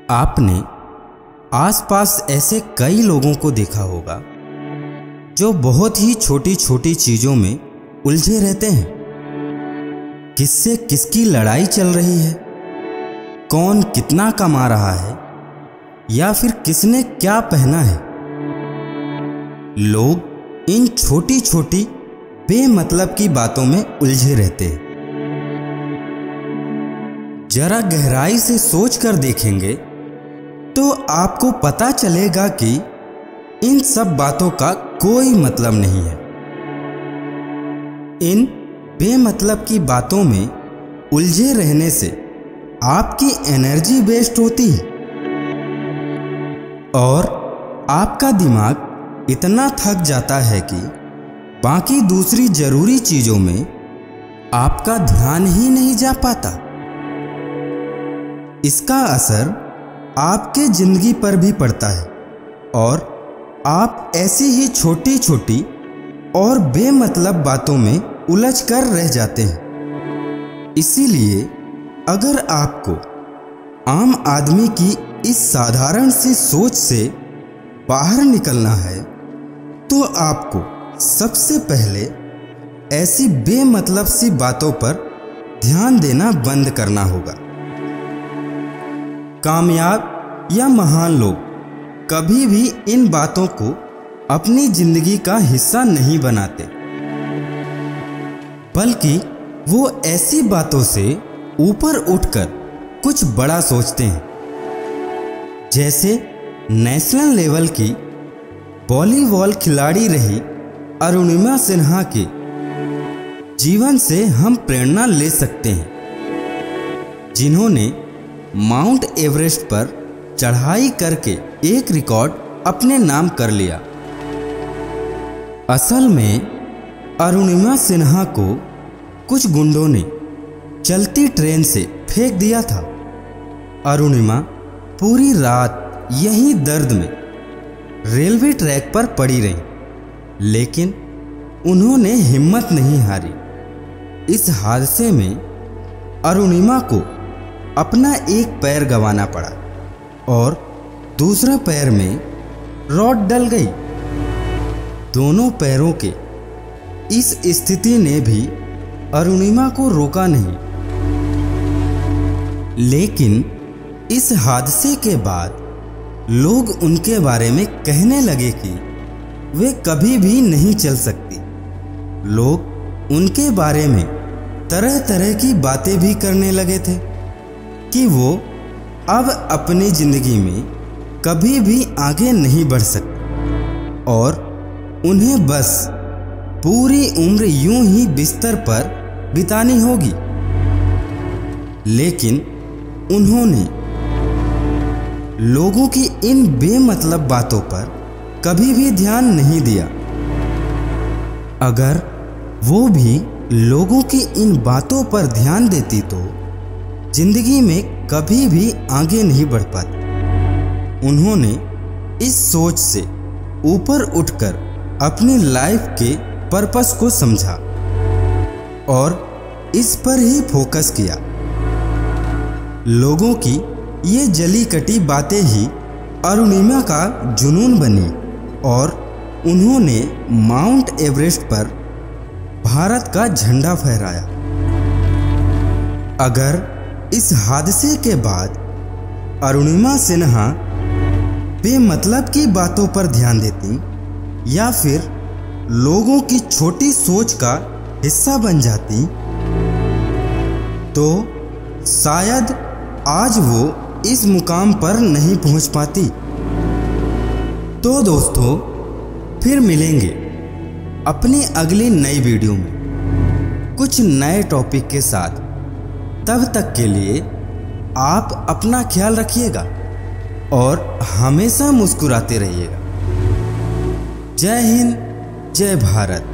आपने आसपास ऐसे कई लोगों को देखा होगा जो बहुत ही छोटी छोटी चीज़ों में उलझे रहते हैं। किससे किसकी लड़ाई चल रही है, कौन कितना कमा रहा है, या फिर किसने क्या पहना है। लोग इन छोटी छोटी बेमतलब की बातों में उलझे रहते हैं। जरा गहराई से सोच कर देखेंगे तो आपको पता चलेगा कि इन सब बातों का कोई मतलब नहीं है। इन बेमतलब की बातों में उलझे रहने से आपकी एनर्जी वेस्ट होती है और आपका दिमाग इतना थक जाता है कि बाकी दूसरी जरूरी चीजों में आपका ध्यान ही नहीं जा पाता। इसका असर आपके जिंदगी पर भी पड़ता है और आप ऐसी ही छोटी छोटी और बेमतलब बातों में उलझ कर रह जाते हैं। इसीलिए अगर आपको आम आदमी की इस साधारण सी सोच से बाहर निकलना है तो आपको सबसे पहले ऐसी बेमतलब सी बातों पर ध्यान देना बंद करना होगा। कामयाब या महान लोग कभी भी इन बातों को अपनी जिंदगी का हिस्सा नहीं बनाते, बल्कि वो ऐसी बातों से ऊपर उठकर कुछ बड़ा सोचते हैं। जैसे नेशनल लेवल की वॉलीबॉल खिलाड़ी रही अरुणिमा सिन्हा के जीवन से हम प्रेरणा ले सकते हैं, जिन्होंने माउंट एवरेस्ट पर चढ़ाई करके एक रिकॉर्ड अपने नाम कर लिया। असल में अरुणिमा सिन्हा को कुछ गुंडों ने चलती ट्रेन से फेंक दिया था। अरुणिमा पूरी रात यहीं दर्द में रेलवे ट्रैक पर पड़ी रही, लेकिन उन्होंने हिम्मत नहीं हारी। इस हादसे में अरुणिमा को अपना एक पैर गंवाना पड़ा और दूसरा पैर में रॉड डल गई। दोनों पैरों के इस स्थिति ने भी अरुणिमा को रोका नहीं, लेकिन इस हादसे के बाद लोग उनके बारे में कहने लगे कि वे कभी भी नहीं चल सकती। लोग उनके बारे में तरह तरह की बातें भी करने लगे थे कि वो अब अपनी जिंदगी में कभी भी आगे नहीं बढ़ सकते और उन्हें बस पूरी उम्र यूं ही बिस्तर पर बितानी होगी। लेकिन उन्होंने लोगों की इन बेमतलब बातों पर कभी भी ध्यान नहीं दिया। अगर वो भी लोगों की इन बातों पर ध्यान देती तो जिंदगी में कभी भी आगे नहीं बढ़ पाती। उन्होंने इस सोच से ऊपर उठकर अपनी लाइफ के पर्पस को समझा और इस पर ही फोकस किया। लोगों की ये जली कटी बातें ही अरुणिमा का जुनून बनी और उन्होंने माउंट एवरेस्ट पर भारत का झंडा फहराया। अगर इस हादसे के बाद अरुणिमा सिन्हा बेमतलब की बातों पर ध्यान देती या फिर लोगों की छोटी सोच का हिस्सा बन जाती तो शायद आज वो इस मुकाम पर नहीं पहुंच पाती। तो दोस्तों, फिर मिलेंगे अपनी अगली नई वीडियो में कुछ नए टॉपिक के साथ। तब तक के लिए आप अपना ख्याल रखिएगा और हमेशा मुस्कुराते रहिएगा। जय हिंद, जय भारत।